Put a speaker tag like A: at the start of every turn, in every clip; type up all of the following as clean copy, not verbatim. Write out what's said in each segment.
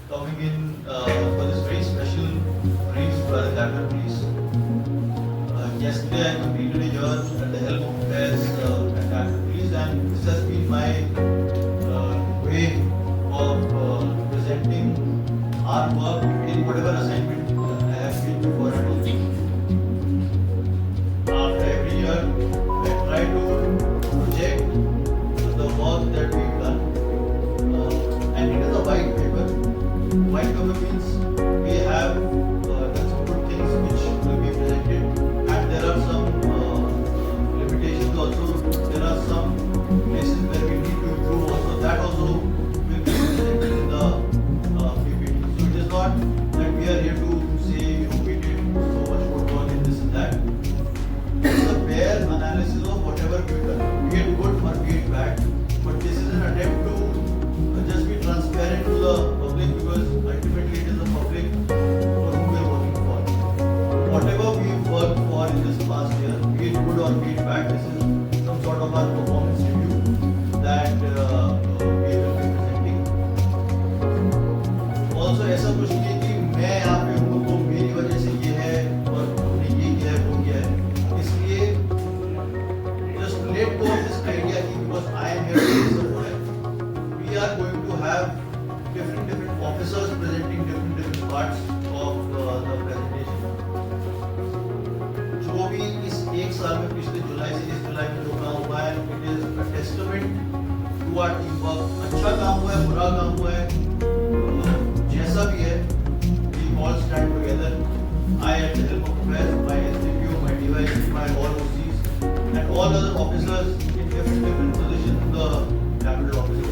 A: coming in for this very special brief by the Cabinet Police. Yesterday I completed a year at the helm of affairs at Cabinet Police, and this has been my way of presenting our work in whatever assignment I have been before at OC. After every year, I try to project the work that we've done, and it is a white paper. White paper means we have done some good things which will be presented, and there are some limitations also. There are some places where we need to improve also. That also will be presented in the PPT. So it is not that we are here to say, we did so much good work in this and that. It's a bare analysis of whatever we've done, be it good or be it bad. But this is an attempt to just be transparent to the public, because ultimately it is the public for whom we are working for. Whatever we've worked for in this past year, be it good or be it bad, this is some sort of our performance review that we will be presenting. Also ऐसा कुछ नहीं है कि मैं यहाँ पे हूँ तो मेरी वजह से ये है और हमने ये किया है वो किया है, इसलिए just let go of this idea कि because I am here to serve, we are going to have different officers presenting different parts of the presentation. जो भी इस एक साल में पिछले जुलाई से इस जुलाई में जो काम हुआ है, it is a testament to our teamwork. अच्छा काम हुआ है, बुरा काम हुआ है, जैसा भी है, we all stand together. I at the helm of affairs, my SDPO, my DYSP, my all OCs, and all other officers in different positions in the capital office.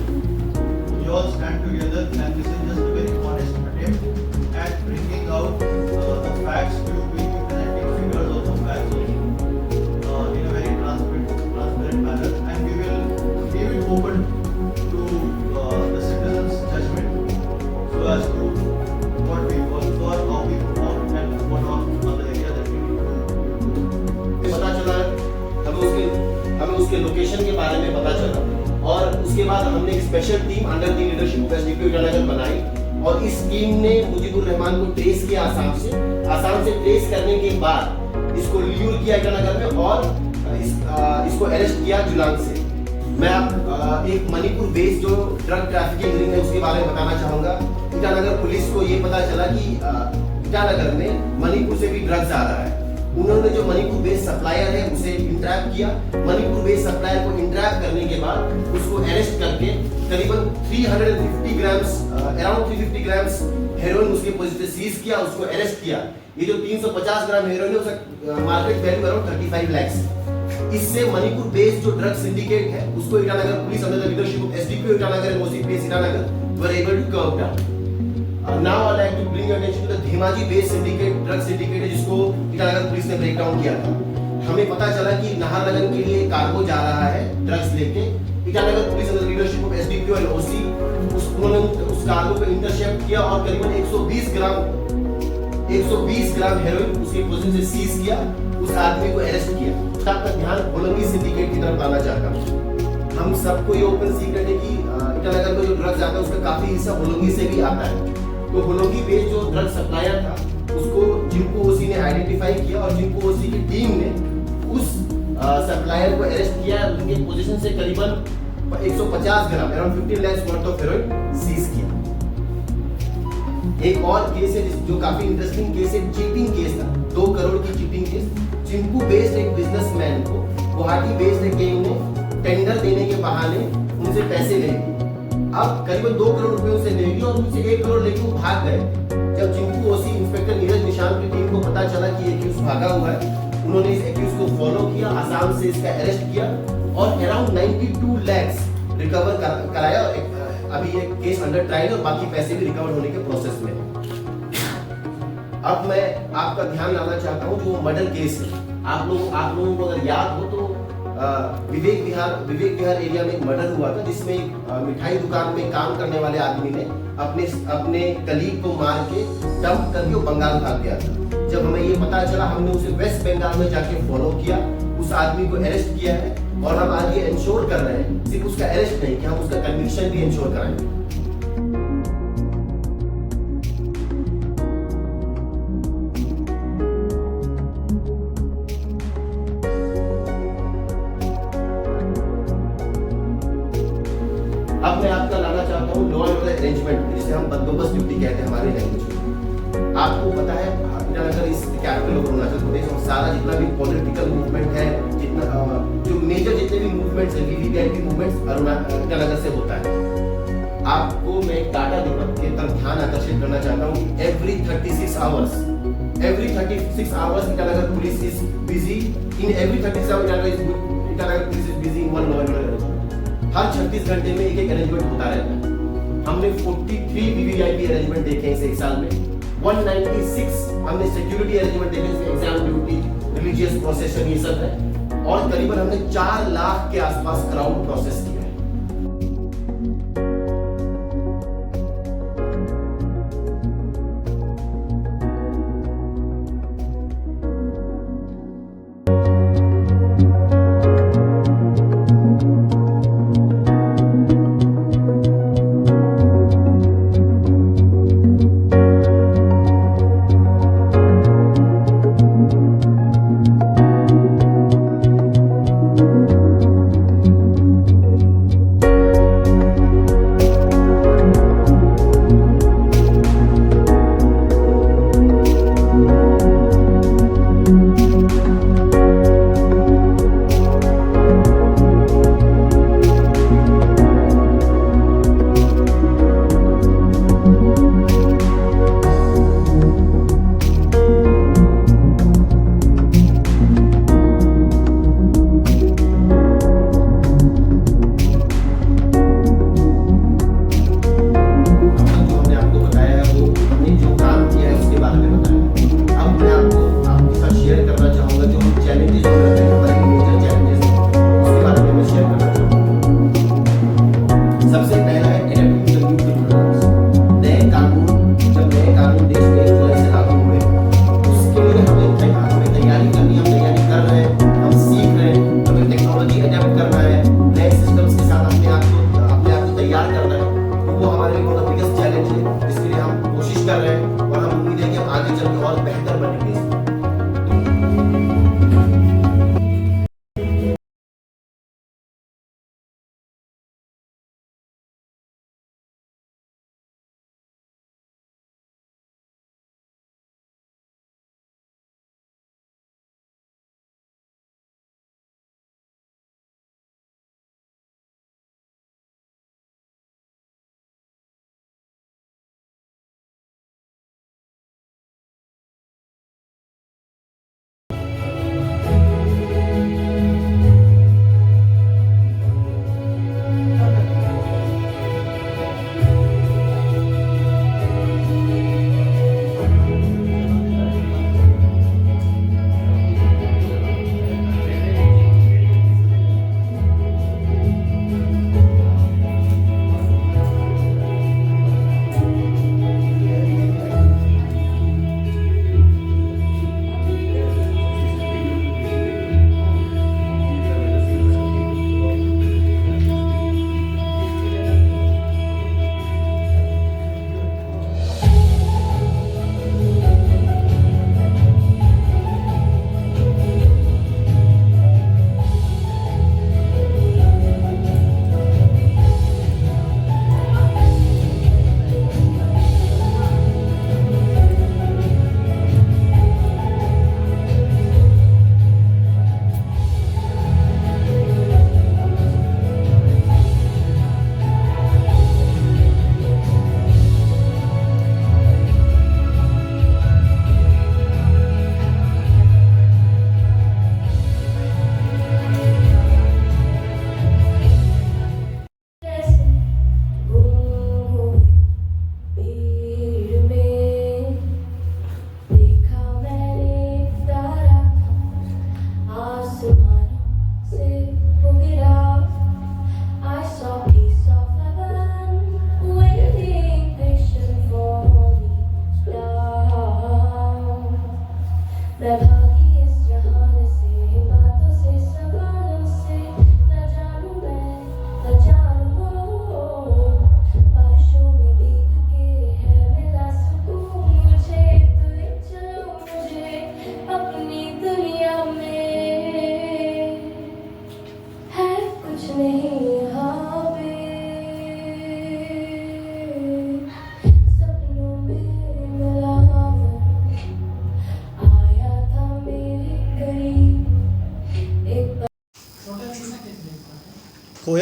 A: We all stand together, and this is just a very honest attempt at bringing out the facts. We will be presenting figures of the facts also in a very transparent manner, and we will leave it open to the citizens' judgment so as to what we work for, how we perform, and what all other areas that we need to do.
B: पता चला हमें उसके location के बारे में पता चला, और उसके बाद हमने एक special team under the leadership of SDPO Itanagar बनाई, और इस टीम ने मुजीबुर रहमान को ट्रेस किया आसाम से ट्रेस करने के बाद इसको ल्यूर किया ईटानगर में, और इसको अरेस्ट किया जुलान से। मैं अब एक मणिपुर बेस्ड जो ड्रग ट्रैफिकिंग रिंग है उसके बारे में बताना चाहूंगा। ईटानगर पुलिस को ये पता चला कि ईटानगर में मणिपुर से भी ड्रग्स आ रहा है। उन्होंने जो मणिपुर बेस्ड सप्लायर है उसे इंट्रैप किया। मणिपुर बेस्ड सप्लायर को इंट्रैप करने के बाद उसको अरेस्ट करके करीबन 350 ग्राम्स अराउंड 350 ग्राम्स हेरोइन उसके पोजीशन से सीज किया, उसको अरेस्ट किया। ये जो 350 ग्राम हेरोइन है उसका मार्केट वैल्यू अराउंड 35 लाख। इससे मणिपुर बेस्ड जो ड्रग सिंडिकेट है उसको Itanagar police under the leadership of SDPO Itanagar and OCPS Itanagar were able to curb down. Now I'd like to bring your attention to the Dhemaji based syndicate drug syndicate है जिसको Itanagar police ने break down किया था। हमें पता चला कि नाहरलगुन के लिए कार्गो जा रहा है ड्रग्स लेके। Itanagar police under leadership of SDPO and OC उन्होंने उस कार्गो को इंटरसेप्ट किया और करीबन 120 ग्राम हेरोइन उसके पोजीशन से सीज किया, उस आदमी को अरेस्ट किया। आपका ध्यान होलोंगी सिंडिकेट की तरफ लाना चाहता हूँ। हम सबको ये ओपन सीक्रेट है कि ईटानगर में जो ड्रग्स आता है उसका काफी हिस्सा होलोंगी से भी आता है। तो होलोंगी बेस्ड जो ड्रग सप्लायर था उसको जिनको ओसी ने आइडेंटिफाई किया, और जिनको ओसी की टीम ने उस सप्लायर को अरेस्ट किया, उनके पोजीशन से करीबन 150 gram around 15 lakh worth of heroin seize किया। एक और केस है जो काफी इंटरेस्टिंग केस है, चीटिंग केस था, 2 करोड़ की चीटिंग केस। चिंपू बेस्ड एक बिजनेसमैन को गुवाहाटी बेस्ड एक गैंग ने टेंडर देने के बहाने उनसे पैसे ले लिए। अब करीबन 2 करोड़ रुपए उनसे ले लिए और उनसे 1 करोड़ लेके वो भाग गए। जब चिंपू ओसी इंस्पेक्टर नीरज निशान की टीम को पता चला कि ये एक्यूज भागा हुआ है, उन्होंने इस एक्यूज को फॉलो किया, आसाम से इसका अरेस्ट किया और अराउंड 92 लाख रिकवर कराया। अभी ये केस अंडर ट्रायल और बाकी पैसे भी रिकवर होने के प्रोसेस में। अब मैं आपका ध्यान लाना चाहता हूँ जो मर्डर केस है। आप लोगों को अगर याद हो तो विवेक विहार एरिया में एक मर्डर हुआ था, जिसमें एक मिठाई दुकान में काम करने वाले आदमी ने अपने कलीग को मार के डंप करके वो बंगाल भाग गया था। जब हमें ये पता चला, हमने उसे वेस्ट बंगाल में जाके फॉलो किया, उस आदमी को अरेस्ट किया है और हम आज ये इंश्योर कर रहे हैं सिर्फ उसका अरेस्ट नहीं कि हम उसका कन्विक्शन भी इंश्योर कराएंगे। अरेंजमेंट, जिसे हम बंदोबस्त ड्यूटी कहते हैं हमारी लैंग्वेज में। आपको पता है ईटानगर इस कैपिटल ऑफ अरुणाचल प्रदेश, और सारा जितना भी पॉलिटिकल मूवमेंट है, जितना जो मेजर जितने भी मूवमेंट्स है, वीवीआईपी मूवमेंट्स ईटानगर से होता है। आपको मैं एक डाटा के तरफ ध्यान आकर्षित करना चाहता हूँ कि every 36 hours Itanagar police is busy in every 36 hours Itanagar police is busy in one law and order arrangement. हर 36 घंटे में एक अरेंजमेंट होता रहता है। हमने 43 वीवीआईपी अरेंजमेंट देखे इस एक साल में, 196 हमने सिक्योरिटी अरेंजमेंट देखे, एग्जाम ड्यूटी, रिलीजियस प्रोसेशन, ये सब है, और करीबन हमने 4 लाख के आसपास क्राउड प्रोसेस किया है।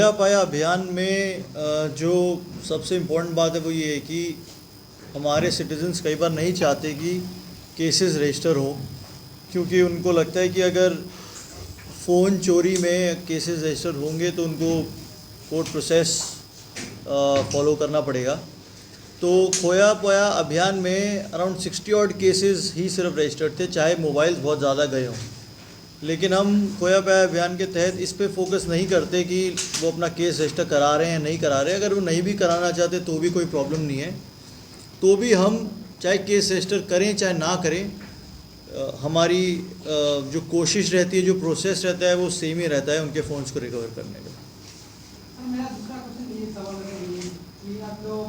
A: खोया पाया अभियान में जो सबसे इम्पोर्टेंट बात है वो ये है कि हमारे सिटीजन्स कई बार नहीं चाहते कि केसेस रजिस्टर हो, क्योंकि उनको लगता है कि अगर फ़ोन चोरी में केसेस रजिस्टर होंगे तो उनको कोर्ट प्रोसेस फॉलो करना पड़ेगा। तो खोया पाया अभियान में अराउंड 60 ऑड केसेस ही सिर्फ रजिस्टर्ड थे, चाहे मोबाइल्स बहुत ज़्यादा गए हों। लेकिन हम खोया पाया अभियान के तहत इस पे फोकस नहीं करते कि वो अपना केस रजिस्टर करा रहे हैं नहीं करा रहे हैं। अगर वो नहीं भी कराना चाहते तो भी कोई प्रॉब्लम नहीं है, तो भी हम चाहे केस रजिस्टर करें चाहे ना करें, हमारी जो कोशिश रहती है, जो प्रोसेस रहता है वो सेम ही रहता है उनके फ़ोन्स को रिकवर करने का।
C: मेरा दूसरा क्वेश्चन ये सवाल है कि आप लोग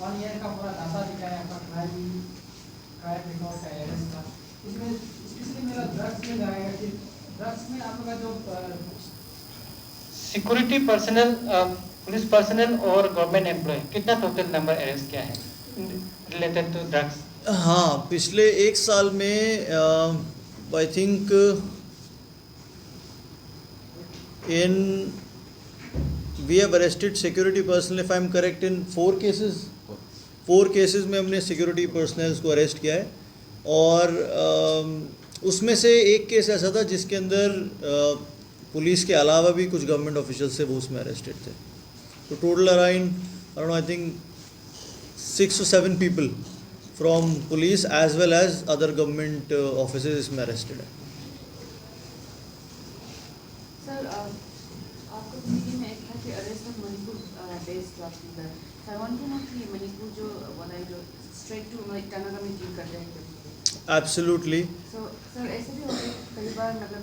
C: 1 ईयर का पूरा डाटा दिखाया आपका क्राइम रिकॉर्ड का एरेस्ट का, इसमें स्पेशली मेरा ड्रग्स में जाएगा कि ड्रग्स में आप लोग का जो
D: सिक्योरिटी पर्सनल, पुलिस पर्सनल और गवर्नमेंट एम्प्लॉय कितना टोटल नंबर अरेस्ट किया है रिलेटेड टू ड्रग्स?
A: हाँ, पिछले 1 साल में I think in we have arrested security personnel, if I am correct, in 4 cases में हमने सिक्योरिटी पर्सनल्स को अरेस्ट किया है। और उसमें से एक केस ऐसा था जिसके अंदर पुलिस के अलावा भी कुछ गवर्नमेंट ऑफिशियल्स थे, वो उसमें अरेस्टेड थे। तो total around I think 6 or 7 people from police as well as other government offices इसमें अरेस्टेड है।
E: सर, आपको मीडिया में एक है कि arrest of Manipur based drugs dealer. I want to know कि मणिपुर जो वाला जो स्ट्रेट टू टानागा में डील कर रहे हैं।
A: एब्सोल्युटली।
E: सो सर, ऐसे भी होता है कई बार, मतलब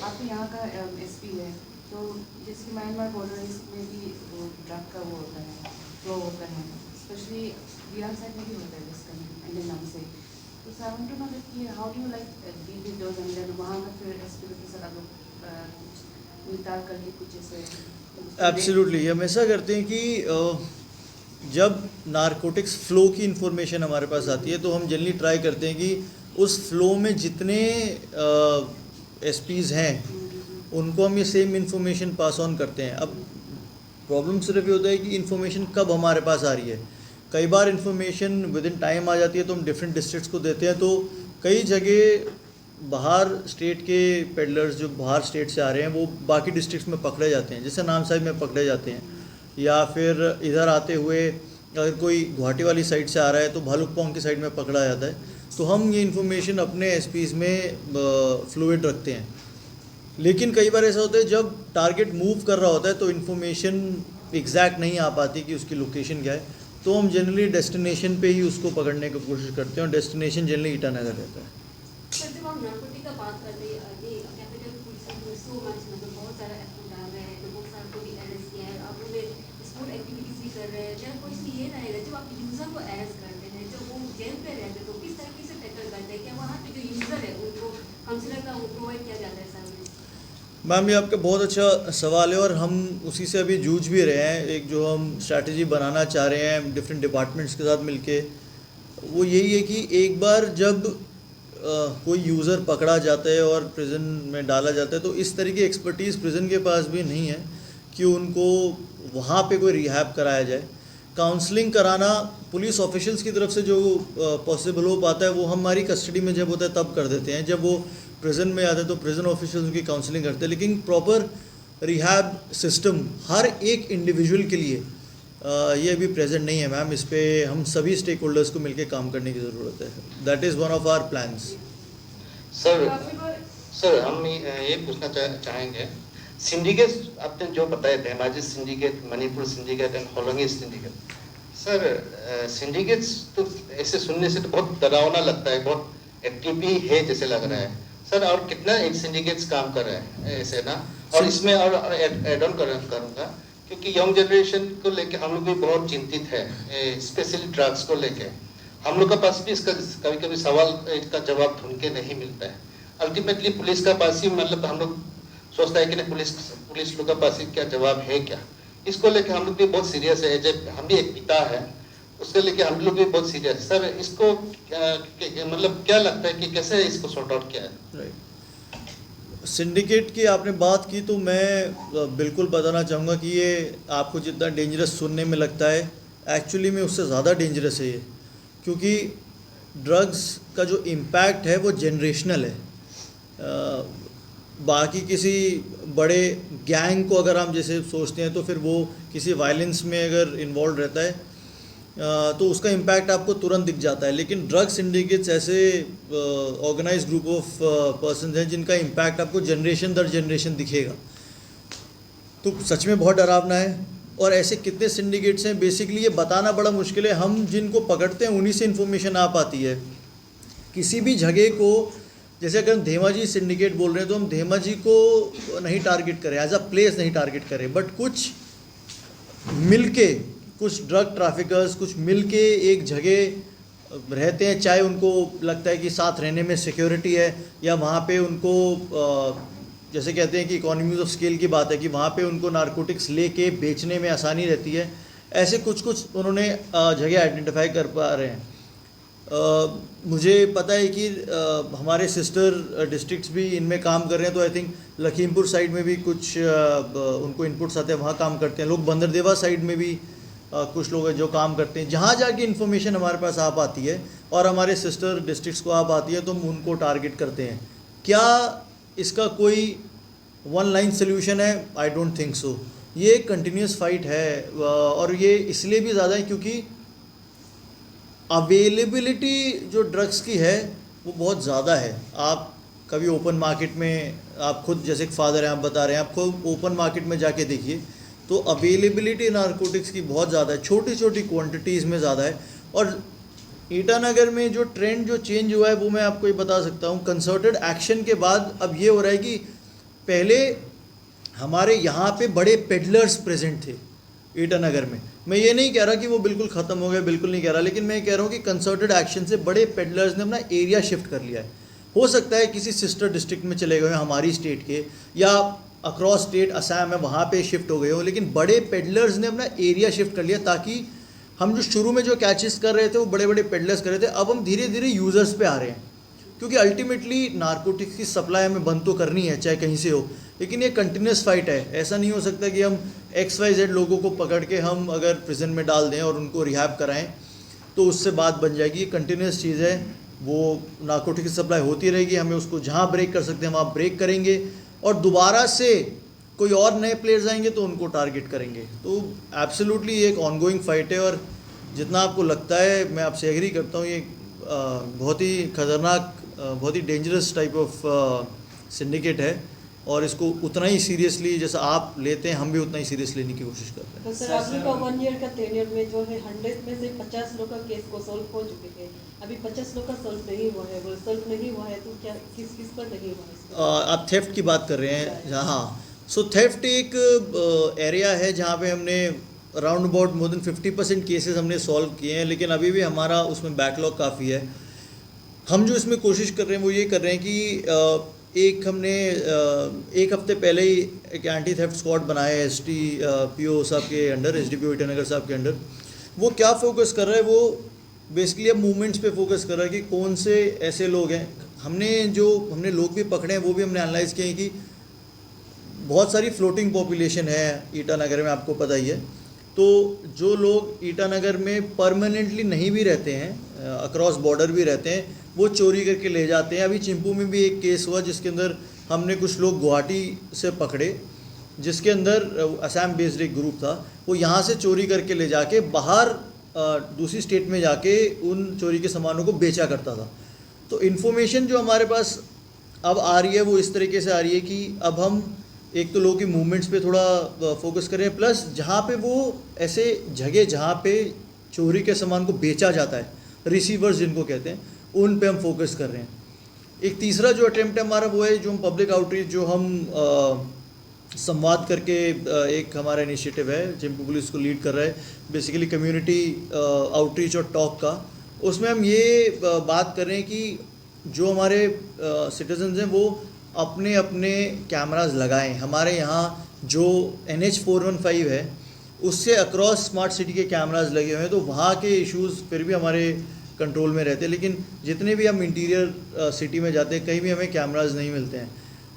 E: आपके यहाँ का एसपी है, तो जैसे कि म्यांमार बॉर्डर में भी वो ड्रग का वो होता है, फ्लो होता है, स्पेशली बिहार साइड में भी होता है इसका इंडियन नाम से। तो sir, I want to know कि how do you like deal with those and then वहाँ का फिर एसपी के साथ आप लोग निपटार करके कुछ ऐसे?
A: एब्सोल्युटली, हम ऐसा करते हैं कि जब नारकोटिक्स फ़्लो की इन्फॉर्मेशन हमारे पास आती है तो हम जनरली ट्राई करते हैं कि उस फ़्लो में जितने एसपीज़ हैं उनको हम ये सेम इन्फॉर्मेशन पास ऑन करते हैं। अब प्रॉब्लम सिर्फ ये होता है कि इन्फॉर्मेशन कब हमारे पास आ रही है। कई बार इन्फॉर्मेशन विद इन टाइम आ जाती है तो हम डिफरेंट डिस्ट्रिक्ट्स को देते हैं। तो कई जगह बाहर स्टेट के पेडलर्स जो बाहर स्टेट से आ रहे हैं वो बाकी डिस्ट्रिक्ट्स में पकड़े जाते हैं, जैसे नामसाई में पकड़े जाते हैं, या फिर इधर आते हुए अगर कोई गुवाहाटी वाली साइड से आ रहा है तो भालुकपोंग की साइड में पकड़ा जाता है। तो हम ये इन्फॉर्मेशन अपने एसपीज़ में फ्लूइड रखते हैं। लेकिन कई बार ऐसा होता है जब टारगेट मूव कर रहा होता है तो इन्फॉर्मेशन एग्जैक्ट नहीं आ पाती कि उसकी लोकेशन क्या है, तो हम जनरली डेस्टिनेशन पे ही उसको पकड़ने की कोशिश करते हैं और डेस्टिनेशन जनरली ईटानगर रहता है।
F: सर, जब हम नारकोटिक का बात कर रहे हैं, ये कैपिटल पुलिस में सो मच, मतलब बहुत सारा एफर्ट डाल रहे हैं, तो बहुत सारे को भी अरेस्ट किया है, आप लोग स्पोर्ट एक्टिविटीज भी कर रहे हैं। मेरा क्वेश्चन ये रहेगा, जब आप यूज़र को अरेस्ट करते हैं, जब वो जेल पे रहते हैं, तो किस तरीके से टैकल करते हैं? क्या वहाँ पे जो यूज़र है उनको काउंसलर का प्रोवाइड किया जाता है सर्विस?
A: मैम, ये आपका बहुत अच्छा सवाल है और हम उसी से अभी जूझ भी रहे हैं। एक जो हम स्ट्रैटेजी बनाना चाह रहे हैं डिफरेंट डिपार्टमेंट्स के साथ मिलके, वो यही है कि एक बार जब कोई यूज़र पकड़ा जाता है और प्रिजन में डाला जाता है तो इस तरह की एक्सपर्टीज़ प्रिजन के पास भी नहीं है कि उनको वहाँ पे कोई रिहैब कराया जाए। काउंसलिंग कराना पुलिस ऑफिशियल्स की तरफ से जो पॉसिबल हो पाता है वो हमारी कस्टडी में जब होता है तब कर देते हैं। जब वो प्रिजन में आते हैं तो प्रिजन ऑफिशियल्स उनकी काउंसलिंग करते हैं। लेकिन प्रॉपर रिहैब सिस्टम हर एक इंडिविजुअल के लिए ये अभी प्रेजेंट नहीं है मैम। इस पे हम सभी स्टेक होल्डर्स को मिलकर काम करने की ज़रूरत है। That is one of our plans.
G: Sir हम ये पूछना चाहेंगे, सिंडिकेट आपने जो बताया, Dhemaji syndicate, Manipur syndicate and Hollongi syndicate, sir syndicates तो ऐसे सुनने से तो बहुत डरावना लगता है, बहुत एक्टिव भी है जैसे लग रहा है सर। और कितना सिंडिकेट्स काम कर रहे हैं ऐसे ना? और इसमें और एड ऑन करूँगा क्योंकि यंग जनरेशन को लेके हम लोग भी बहुत चिंतित है, स्पेशली ड्रग्स को लेके। हम लोग के पास भी इसका कभी कभी सवाल का जवाब ढूंढ के नहीं मिलता है। अल्टीमेटली पुलिस का पास ही, मतलब हम लोग सोचता है कि नहीं, पुलिस लोग का पास ही क्या जवाब है क्या, इसको लेके हम लोग भी बहुत सीरियस है। जब हम भी एक पिता है उसको लेके हम लोग भी बहुत सीरियस है सर। इसको मतलब क्या लगता है कि कैसे इसको सॉर्ट आउट किया है?
A: सिंडिकेट की आपने बात की तो मैं बिल्कुल बताना चाहूँगा कि ये आपको जितना डेंजरस सुनने में लगता है एक्चुअली में उससे ज़्यादा डेंजरस है ये, क्योंकि ड्रग्स का जो इम्पैक्ट है वो जनरेशनल है। बाकी किसी बड़े गैंग को अगर हम जैसे सोचते हैं तो फिर वो किसी वायलेंस में अगर इन्वॉल्व रहता है तो उसका इम्पैक्ट आपको तुरंत दिख जाता है, लेकिन ड्रग सिंडिकेट्स ऐसे ऑर्गेनाइज ग्रुप ऑफ पर्सन्स हैं जिनका इम्पैक्ट आपको जनरेशन दर जनरेशन दिखेगा। तो सच में बहुत डरावना है। और ऐसे कितने सिंडिकेट्स हैं बेसिकली ये बताना बड़ा मुश्किल है। हम जिनको पकड़ते हैं उन्हीं से इन्फॉर्मेशन आ पाती है। किसी भी जगह को, जैसे अगर हम धेमाजी सिंडिकेट बोल रहे हैं तो हम धेमाजी को नहीं टारगेट करें, एज अ प्लेस नहीं टारगेट करें, बट कुछ मिलके, कुछ ड्रग ट्रैफिकर्स कुछ मिलके एक जगह रहते हैं, चाहे उनको लगता है कि साथ रहने में सिक्योरिटी है या वहाँ पे उनको जैसे कहते हैं कि इकोनॉमीज ऑफ स्केल की बात है कि वहाँ पे उनको नारकोटिक्स लेके बेचने में आसानी रहती है। ऐसे कुछ उन्होंने जगह आइडेंटिफाई कर पा रहे हैं। मुझे पता है कि हमारे सिस्टर डिस्ट्रिक्ट्स भी इनमें काम कर रहे हैं, तो आई थिंक लखीमपुर साइड में भी कुछ उनको इनपुट्स आते हैं, वहाँ काम करते हैं लोग। बंदरदेवा साइड में भी कुछ लोग हैं जो काम करते हैं। जहाँ जाके इन्फॉर्मेशन हमारे पास आ पाती है और हमारे सिस्टर डिस्ट्रिक्ट्स को आ पाती है तो हम उनको टारगेट करते हैं। क्या इसका कोई वन लाइन सोल्यूशन है? I don't think so. ये एक कंटिन्यूस फाइट है और ये इसलिए भी ज़्यादा है क्योंकि अवेलेबिलिटी जो ड्रग्स की है वो बहुत ज़्यादा है। आप कभी ओपन मार्केट में, आप खुद जैसे फादर हैं आप बता रहे हैं, आप खुद ओपन मार्केट में जाके देखिए तो अवेलेबिलिटी नारकोटिक्स की बहुत ज़्यादा है, छोटी छोटी क्वांटिटीज़ में ज़्यादा है। और ईटानगर में जो ट्रेंड जो चेंज हुआ है वो मैं आपको ये बता सकता हूँ। कंसर्टेड एक्शन के बाद अब ये हो रहा है कि पहले हमारे यहाँ पे बड़े पेडलर्स प्रेजेंट थे ईटानगर में। मैं ये नहीं कह रहा कि वो बिल्कुल ख़त्म हो गए, बिल्कुल नहीं कह रहा, लेकिन मैं कह रहा हूँ कि कंसर्टेड एक्शन से बड़े पेडलर्स ने अपना एरिया शिफ्ट कर लिया है। हो सकता है किसी सिस्टर डिस्ट्रिक्ट में चले गए हैं हमारी स्टेट के, या अक्रॉस स्टेट असम है वहाँ पे शिफ्ट हो गए हो, लेकिन बड़े पेडलर्स ने अपना एरिया शिफ्ट कर लिया ताकि हम जो शुरू में जो कैचेस कर रहे थे वो बड़े बड़े पेडलर्स कर रहे थे, अब हम धीरे धीरे यूज़र्स पे आ रहे हैं। क्योंकि अल्टीमेटली नारकोटिक्स की सप्लाई हमें बंद तो करनी है चाहे कहीं से हो, लेकिन ये कंटिन्यूस फाइट है। ऐसा नहीं हो सकता कि हम XYZ लोगों को पकड़ के हम अगर प्रिजन में डाल दें और उनको रिहैब कराएं तो उससे बात बन जाएगी। ये कंटिन्यूस चीज़ है, वो नारकोटिक्स की सप्लाई होती रहेगी। हमें उसको जहाँ ब्रेक कर सकते हैं वहाँ ब्रेक करेंगे और दोबारा से कोई और नए प्लेयर्स आएंगे तो उनको टारगेट करेंगे। तो एब्सोल्युटली ये एक ऑनगोइंग फाइट है और जितना आपको लगता है मैं आपसे एग्री करता हूँ, ये बहुत ही खतरनाक, बहुत ही डेंजरस टाइप ऑफ सिंडिकेट है और इसको उतना ही सीरियसली जैसा आप लेते हैं हम भी उतना ही सीरियस लेने की कोशिश करते हैं।
H: तो सर आप लोग का 1 ईयर का टेन्योर में जो है 100 में से 50 लोग का केस को सॉल्व हो चुके हैं, अभी 50 लोग का सॉल्व नहीं हुआ है। वो सॉल्व नहीं हुआ है तो क्या किस पर नहीं हुआ है?
A: आप थेफ्ट की बात कर रहे हैं? हाँ, सो थेफ्ट एक एरिया है जहाँ पे हमने around about more than 50% cases हमने सॉल्व किए हैं, लेकिन अभी भी हमारा उसमें बैकलॉग काफ़ी है। हम जो इसमें कोशिश कर रहे हैं वो ये कर रहे हैं कि हमने एक हफ्ते पहले ही एक एंटी थेफ्ट स्क्वाड बनाया है STPO साहब के अंडर, SDPO ईटानगर साहब के अंडर। वो क्या फोकस कर रहा है, वो बेसिकली अब मूवमेंट्स पे फोकस कर रहा है कि कौन से ऐसे लोग हैं। हमने लोग भी पकड़े हैं, वो भी हमने एनालाइज़ किए हैं कि बहुत सारी फ्लोटिंग पॉपुलेशन है ईटानगर में, आपको पता ही है। तो जो लोग ईटानगर में परमानेंटली नहीं भी रहते हैं, अक्रॉस बॉर्डर भी रहते हैं, वो चोरी करके ले जाते हैं। अभी चिंपू में भी एक केस हुआ जिसके अंदर हमने कुछ लोग गुवाहाटी से पकड़े, जिसके अंदर असम बेस्ड एक ग्रुप था, वो यहाँ से चोरी करके ले जाके बाहर दूसरी स्टेट में जाके उन चोरी के सामानों को बेचा करता था। तो इन्फॉर्मेशन जो हमारे पास अब आ रही है वो इस तरीके से आ रही है कि अब हम एक तो लोगों की मूवमेंट्स पे थोड़ा फोकस करें, प्लस जहाँ पे वो ऐसे जगह जहाँ पे चोरी के सामान को बेचा जाता है, रिसीवर्स जिनको कहते हैं, उन पे हम फोकस कर रहे हैं। एक तीसरा जो अटेम्प्ट है हमारा वो है जो हम पब्लिक आउटरीच जो हम संवाद करके एक हमारा इनिशिएटिव है, चिंपू पुलिस को लीड कर रहा है, बेसिकली कम्युनिटी आउटरीच और टॉक का। उसमें हम ये बात कर रहे हैं कि जो हमारे सिटीजन्स हैं वो अपने अपने कैमरास लगाएं। हमारे यहाँ जो NH415 है उससे अक्रॉस स्मार्ट सिटी के कैमरास लगे हुए हैं, तो वहाँ के इश्यूज़ फिर भी हमारे कंट्रोल में रहते हैं। लेकिन जितने भी हम इंटीरियर सिटी में जाते हैं कहीं भी हमें कैमरास नहीं मिलते हैं।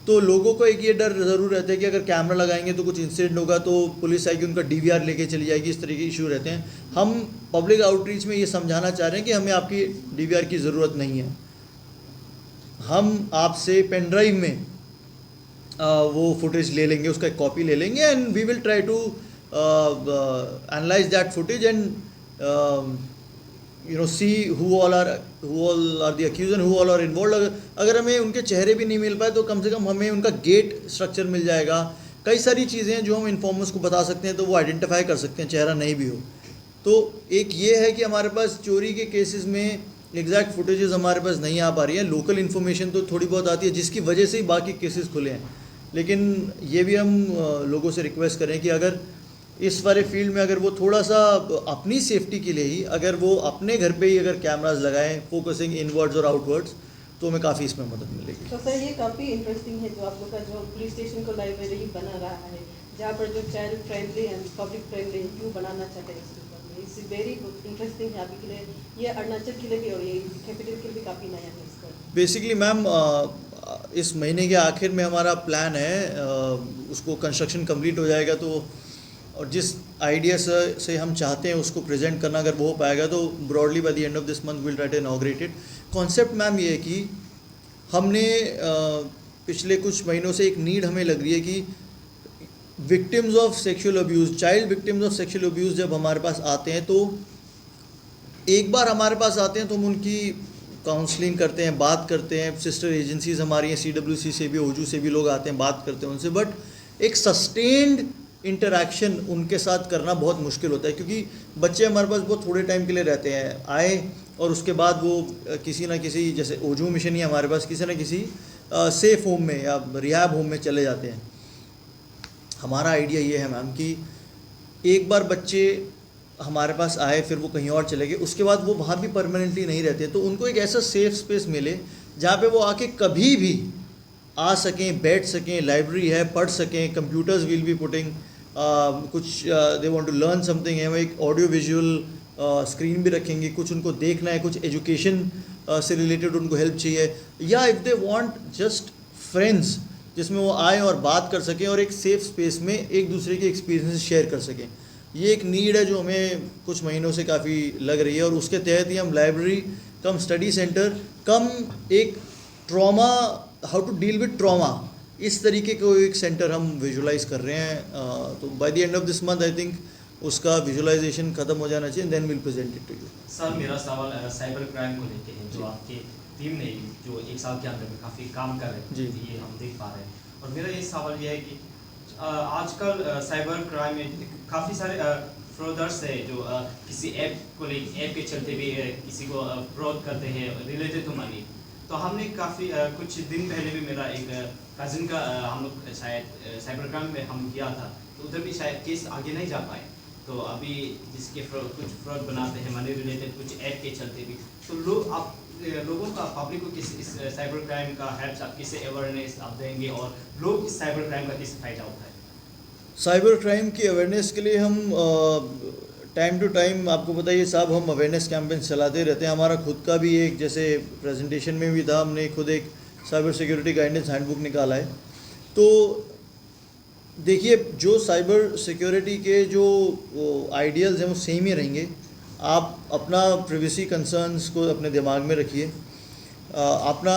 A: तो लोगों को एक ये डर ज़रूर रहता है कि अगर कैमरा लगाएंगे तो कुछ इंसिडेंट होगा तो पुलिस आएगी उनका DVR लेके चली जाएगी, इस तरह के इशू रहते हैं। हम पब्लिक आउटरीच में ये समझाना चाह रहे हैं कि हमें आपकी DVR की ज़रूरत नहीं है। हम आपसे पेन ड्राइव में वो फुटेज ले लेंगे, उसका एक कॉपी ले लेंगे and we will try to analyse that footage and see who all are the accused and who all are involved। अगर हमें उनके चेहरे भी नहीं मिल पाए तो कम से कम हमें उनका गेट स्ट्रक्चर मिल जाएगा। कई सारी चीज़ें हैं जो हम इन्फॉर्मर्स को बता सकते हैं तो वो आइडेंटिफाई कर सकते हैं, चेहरा नहीं भी हो। तो एक ये है कि हमारे पास चोरी के केसेस में एग्जैक्ट फुटेजेस हमारे पास नहीं आ पा रही है। लोकल इन्फॉर्मेशन तो थोड़ी बहुत आती है जिसकी वजह से ही बाकी केसेस खुले हैं। लेकिन ये भी हम लोगों से रिक्वेस्ट करें कि अगर इस वाले फील्ड में अगर वो थोड़ा सा अपनी सेफ्टी के लिए ही अगर वो अपने घर पे ही अगर कैमरास लगाएं फोकसिंग इनवर्ड्स और आउटवर्ड्स तो हमें काफ़ी इसमें मदद मिलेगी।
H: तो सर ये काफ़ी इंटरेस्टिंग है जो आप लोग का जो पुलिस स्टेशन को लाइब्रेरी बना रहा है, जहाँ पर जो child friendly and public friendly क्यों बनाना चाहते हैं इसके ऊपर में, इट्स वेरी गुड इंटरेस्टिंग है अभी के लिए, ये अरुणाचल के लिए भी और ये कैपिटल के लिए भी काफ़ी नया है इसका।
A: बेसिकली मैम इस महीने के आखिर में हमारा प्लान है, उसको कंस्ट्रक्शन कंप्लीट हो जाएगा तो और जिस आइडिया से हम चाहते हैं उसको प्रेजेंट करना अगर वो हो पाएगा तो broadly by the end of this month will try to inaugurate it. Concept ma'am ये है कि हमने पिछले कुछ महीनों से एक नीड हमें लग रही है कि victims of sexual abuse, child victims of sexual abuse जब हमारे पास आते हैं तो एक बार हमारे पास आते हैं तो हम उनकी काउंसलिंग करते हैं, बात करते हैं। सिस्टर एजेंसीज़ हमारी हैं, CWC से भी, ओजू से भी लोग आते हैं, बात करते हैं उनसे। बट एक सस्टेन्ड इंटरैक्शन उनके साथ करना बहुत मुश्किल होता है क्योंकि बच्चे हमारे पास बहुत थोड़े टाइम के लिए रहते हैं, आए और उसके बाद वो किसी ना किसी, जैसे ओजू मिशन ही हमारे पास, किसी ना किसी सेफ होम में या रिहैब होम में चले जाते हैं। हमारा आइडिया ये है मैम कि एक बार बच्चे हमारे पास आए फिर वो कहीं और चले गए, उसके बाद वो वहाँ भी परमानेंटली नहीं रहते, तो उनको एक ऐसा सेफ स्पेस मिले जहाँ पे वो आके कभी भी आ सकें, बैठ सकें, लाइब्रेरी है, पढ़ सकें, कंप्यूटर्स विल बी पुटिंग कुछ they want to learn something है, वो एक ऑडियो विजुअल स्क्रीन भी रखेंगे, कुछ उनको देखना है, कुछ एजुकेशन से रिलेटेड उनको हेल्प चाहिए, या if they want just friends जिसमें वो आए और बात कर सकें और एक सेफ स्पेस में एक दूसरे के एक्सपीरियंसेस शेयर कर सकें। ये एक नीड है जो हमें कुछ महीनों से काफ़ी लग रही है और उसके तहत ही हम library cum study centre cum एक trauma, how to deal with trauma, इस तरीके को एक सेंटर हम विजुलाइज कर रहे हैं। तो by the end of this month I think उसका विजुलाइजेशन खत्म हो जाना चाहिए, then will present it to you.
I: Sir मेरा सवाल साइबर क्राइम को लेके है, जो आपकी टीम ने जो एक साल के अंदर में काफ़ी काम कर रहे हैं, ये हम देख पा रहे हैं। और मेरा ये सवाल ये है कि आजकल साइबर क्राइम में काफ़ी सारे फ्रॉडर्स है जो किसी ऐप को ले, ऐप के चलते भी किसी को फ्रॉड करते हैं रिलेटेड टू मनी। तो हमने काफ़ी कुछ दिन पहले भी मेरा एक कज़न का हम लोग शायद साइबर क्राइम में हम किया था, तो उधर भी शायद केस आगे नहीं जा पाए। तो अभी जिसके कुछ फ्रॉड बनाते हैं मनी रिलेटेड कुछ ऐप के चलते भी, तो लोगों का, पब्लिक को किस इस साइबर क्राइम का हेल्प आप किससे अवेयरनेस आप देंगे और लोग इस साइबर क्राइम का किससे फ़ायदा उठाएं?
A: साइबर क्राइम की अवेयरनेस के लिए हम टाइम टू टाइम, आपको बताइए साहब, हम अवेयरनेस कैंपेन चलाते रहते हैं। हमारा खुद का भी एक, जैसे प्रेजेंटेशन में भी था, हमने खुद एक साइबर सिक्योरिटी गाइडेंस हैंडबुक निकाला है। तो देखिए, जो साइबर सिक्योरिटी के जो आइडियल्स हैं वो सेम ही रहेंगे। आप अपना प्रिवेसी कंसर्न्स को अपने दिमाग में रखिए, अपना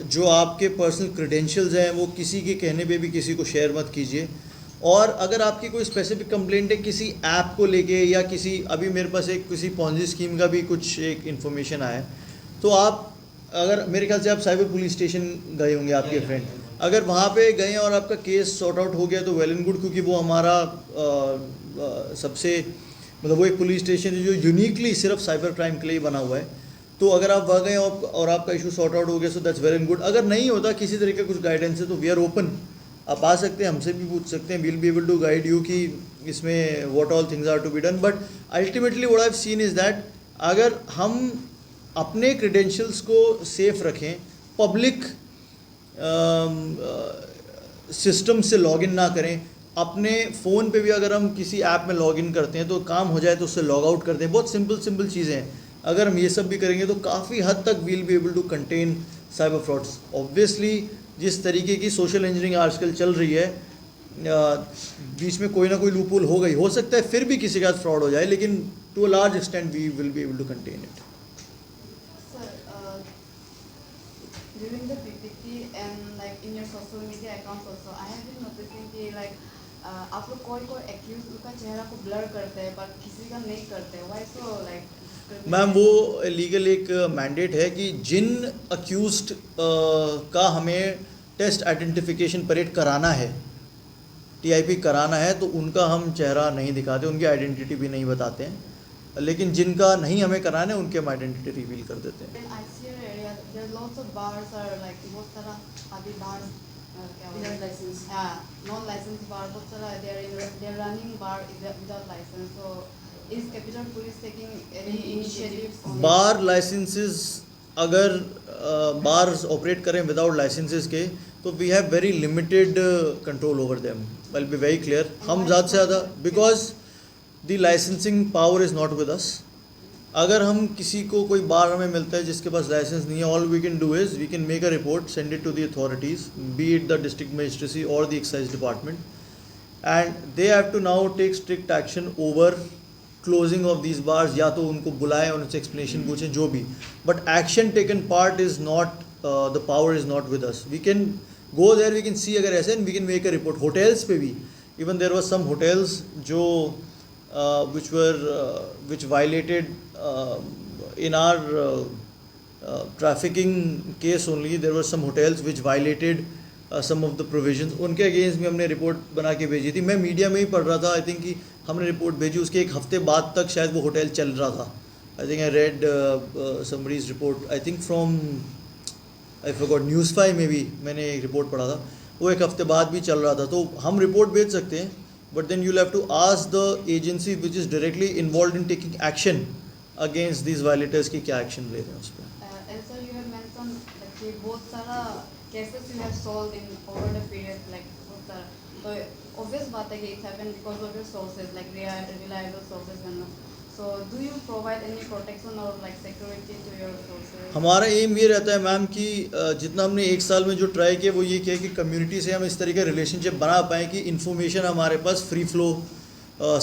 A: जो आपके पर्सनल क्रेडेंशियल्स हैं वो किसी के कहने पे भी किसी को शेयर मत कीजिए। और अगर आपकी कोई स्पेसिफिक कंप्लेंट है किसी ऐप को लेके या किसी, अभी मेरे पास एक किसी पॉन्जी स्कीम का भी कुछ एक इन्फॉर्मेशन आया है, तो आप अगर, मेरे ख्याल से आप साइबर पुलिस स्टेशन गए होंगे आपके फ्रेंड, अगर वहाँ पे गए और आपका केस सॉर्ट आउट हो गया तो वेल एंड गुड, क्योंकि वो हमारा सबसे, मतलब वो एक पुलिस स्टेशन है जो यूनिकली सिर्फ साइबर क्राइम के लिए बना हुआ है। तो अगर आप वहाँ गए और आपका इशू सॉर्ट आउट हो गया, so that's well and good. अगर नहीं होता, किसी तरह का कुछ गाइडेंस है, तो वी आर ओपन, आप आ सकते हैं, हमसे भी पूछ सकते हैं, will be able to guide you कि इसमें what all things are to be done. But ultimately what I have seen is that अगर हम अपने क्रेडेंशियल्स को सेफ रखें, पब्लिक सिस्टम से लॉगिन ना करें, अपने फ़ोन पे भी अगर हम किसी ऐप में लॉगिन करते हैं तो काम हो जाए तो उससे लॉग आउट करते हैं, बहुत सिंपल चीज़ें हैं। अगर हम ये सब भी करेंगे तो काफ़ी हद तक will be able to contain cyber frauds. Obviously जिस तरीके की सोशल इंजीनियरिंग आजकल चल रही है, बीच में कोई ना कोई लूपहोल हो गई, हो सकता है फिर भी किसी के साथ फ्रॉड हो जाए, लेकिन to a large extent we will be able to contain it.
E: Sir, during the PPT and like in your social media accounts also, I have been noticing कि like आप लोग कोई accused का चेहरा को blur करते हैं पर किसी का नहीं करते. Why so like?
A: मैम वो लीगल एक मैंडेट है कि जिन अक्यूज्ड का हमें टेस्ट आइडेंटिफिकेशन परेड कराना है, टीआईपी कराना है, तो उनका हम चेहरा नहीं दिखाते, उनकी आइडेंटिटी भी नहीं बताते हैं. लेकिन जिनका नहीं हमें कराना है उनके हम आइडेंटिटी रिवील कर देते हैं.
E: In ICR area, there are lots of bars are like बहुत सारा अभी bars क्या बोलते हैं?
F: Without license.
E: हाँ, non-licensed bar बहुत सारा they are running bar without license. So is Capital Police taking any initiatives on
A: bar licences अगर बार्स ऑपरेट करें विदाउट लाइसेंसेस के, तो we have very limited control over them. Will be very clear. हम ज़्यादा से ज़्यादा because the licensing power is not with us. अगर हम किसी को कोई बार हमें मिलता है जिसके पास लाइसेंस नहीं है, all we can do is we can make a report, send it to the authorities, be it the district magistracy और the excise department, and they have to now take strict action over closing of these bars. या तो उनको बुलाएं और उनसे explanation पूछें, जो भी, but action taken part is not, the power is not with us. We can go there, we can see अगर ऐसे, and we can make a report. Hotels पे भी, even there was some hotels जो which violated in our trafficking case only, there were some hotels which violated some of the provisions. उनके against में हमने report बना के भेजी थी. मैं मीडिया में ही पढ़ रहा था, आई थिंक कि हमने रिपोर्ट भेजी, उसके एक हफ्ते बाद तक शायद वो होटल चल रहा था. I think I read somebody's report, I think from I forgot news 5 में भी मैंने एक रिपोर्ट पढ़ा था, वो एक हफ्ते बाद भी चल रहा था. तो हम रिपोर्ट भेज सकते हैं, but then you'll have to ask the agency which is directly involved in taking action against these violators कि क्या action ले रहे हैं उस पर.
E: And sir, you have mentioned that कि बहुत सारा cases you have solved in over the period, like बहुत सारा. तो obvious बात है कि it happened because of your sources, like reliable sources and all. So do you provide any protection or like security to your sources?
A: हमारा M ये रहता है मैम कि जितना हमने एक साल में जो ट्राई किया वो ये किया कि कम्युनिटी से हम इस तरीके का रिलेशनशिप बना पाएँ कि इन्फॉर्मेशन हमारे पास फ्री फ्लो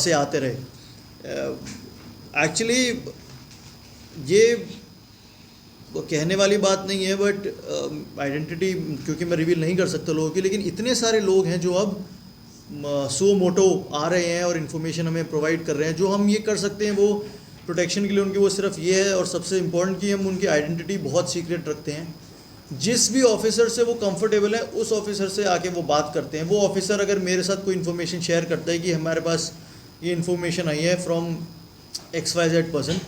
A: से आते रहे. एक्चुअली ये कहने वाली बात नहीं है, बट आइडेंटिटी क्योंकि मैं रिवील नहीं कर सकता लोगों की, लेकिन इतने सारे लोग हैं जो अब सो मोटो आ रहे हैं और इन्फॉर्मेशन हमें प्रोवाइड कर रहे हैं. जो हम ये कर सकते हैं वो प्रोटेक्शन के लिए उनकी वो सिर्फ ये है, और सबसे इम्पोर्टेंट कि हम उनकी आइडेंटिटी बहुत सीक्रेट रखते हैं. जिस भी ऑफिसर से वो कंफर्टेबल है उस ऑफिसर से आके वो बात करते हैं. वो ऑफिसर अगर मेरे साथ कोई इन्फॉर्मेशन शेयर करता है कि हमारे पास ये इन्फॉर्मेशन आई है फ्रॉम XYZ पर्सन,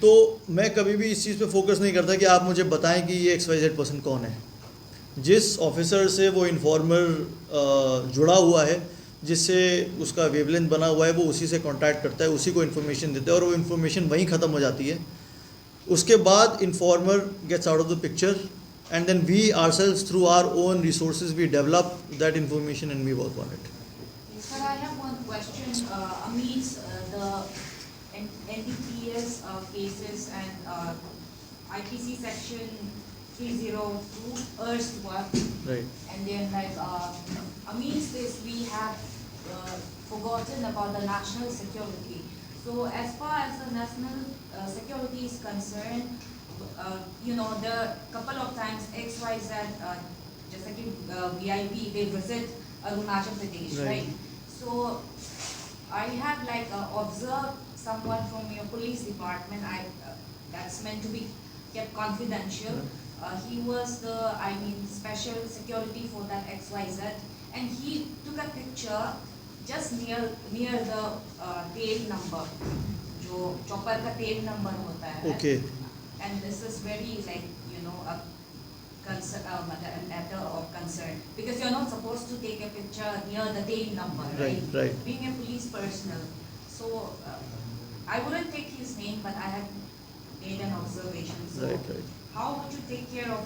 A: तो मैं कभी भी इस चीज़ पे फोकस नहीं करता कि आप मुझे बताएं कि ये XYZ पर्सन कौन है. जिस ऑफिसर से वो इन्फॉर्मर जुड़ा हुआ है, जिससे उसका वेवलेंथ बना हुआ है, वो उसी से कांटेक्ट करता है, उसी को इन्फॉर्मेशन देता है, और वो इन्फॉर्मेशन वहीं ख़त्म हो जाती है. उसके बाद informer gets out of the picture, and then we ourselves through our own resources we develop that information and we work on it.
J: Sir, I have one question. Amidst the NDPS cases and IPC section 302 erst one,
A: Right.
J: and then like amidst this we have forgotten about the national security. So as far as the national security is concerned, you know, the couple of times XYZ, just like VIP, they visit Arunachal Pradesh, right? So I have like observed someone from your police department. That's meant to be kept confidential. He was the, I mean, special security for that XYZ, and he took a picture just near the tail number, जो chopper का tail number होता है.
A: Okay.
J: And this is very like, you know, a matter of concern, because you're not supposed to take a picture near the tail number, right?
A: Right.
J: Being a police personnel, so I wouldn't take his name, but I have made an observation. So
A: Right.
J: how would you take care of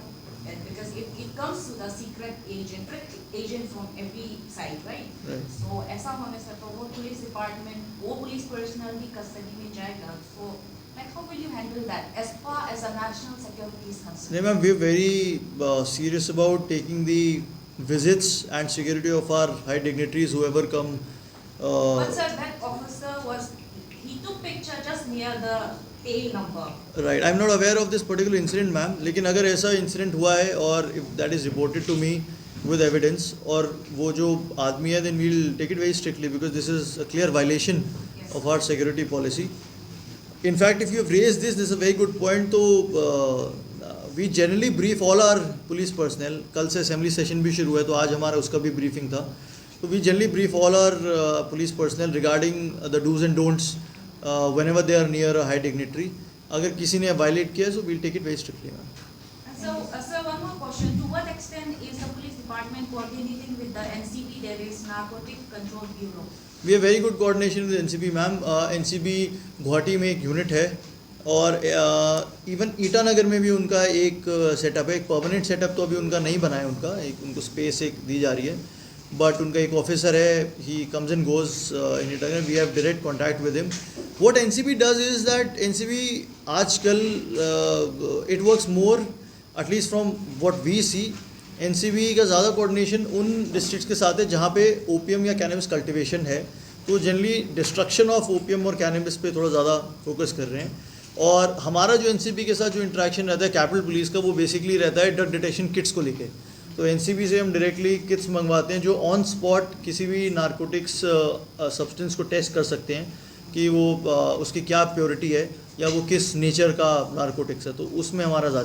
J: it? Because it comes to the secret agent from every side, right?
A: Right.
J: So ऐसा होने से तो वो police department, वो police personnel भी custody में जाएगा. So like how will you handle handle that as far as the national security is concerned?
A: No, ma'am, we are very serious about taking the visits and security of our high dignitaries, whoever come.
J: But sir, that officer he took picture just near the tail number.
A: Right, I'm not aware of this particular incident, ma'am. लेकिन अगर ऐसा incident हुआ है और if that is reported to me with evidence और वो जो आदमी है, then we'll take it very strictly because this is a clear violation of our security policy. In fact, if you have raised this is a very good point. तो we generally brief all our police personnel. कल से assembly session भी शुरू है, तो आज हमारा उसका भी briefing था. So we generally brief all our police personnel regarding the do's and don'ts whenever they are near a high dignitary. अगर किसी ने violate किया, so we'll take it very strictly, ma'am.
J: And so, sir, one more question. To what extent is the police department coordinating with the NCB, that is Narcotic Control Bureau?
A: We have very good coordination with NCB, ma'am. NCB Guwahati में एक unit है और even Itanagar में भी उनका एक setup है. एक परमानेंट सेटअप तो अभी उनका नहीं बना है, उनको स्पेस एक दी जा रही है, बट उनका एक ऑफिसर है, he comes and goes in Itanagar. We have direct contact with him. What NCB does is that NCB आजकल it works more, at least from what we see, NCB का ज़्यादा कोऑर्डिनेशन उन डिस्ट्रिक्ट्स के साथ है जहाँ पे ओपीएम या कैनबिस कल्टिवेशन है. तो जनरली डिस्ट्रक्शन ऑफ ओपीएम और कैनबिस पे थोड़ा ज़्यादा फोकस कर रहे हैं. और हमारा जो NCB के साथ जो इंटरेक्शन रहता है कैपिटल पुलिस का, वो बेसिकली रहता है ड्रग डिटेक्शन किट्स को लेके. तो NCB से हम डायरेक्टली किट्स मंगवाते हैं जो ऑन स्पॉट किसी भी नारकोटिक्स सब्सटेंस को टेस्ट कर सकते हैं कि वो उसकी क्या प्योरिटी है या वो किस नेचर का नारकोटिक्स है. तो उसमें हमारा ज़्यादा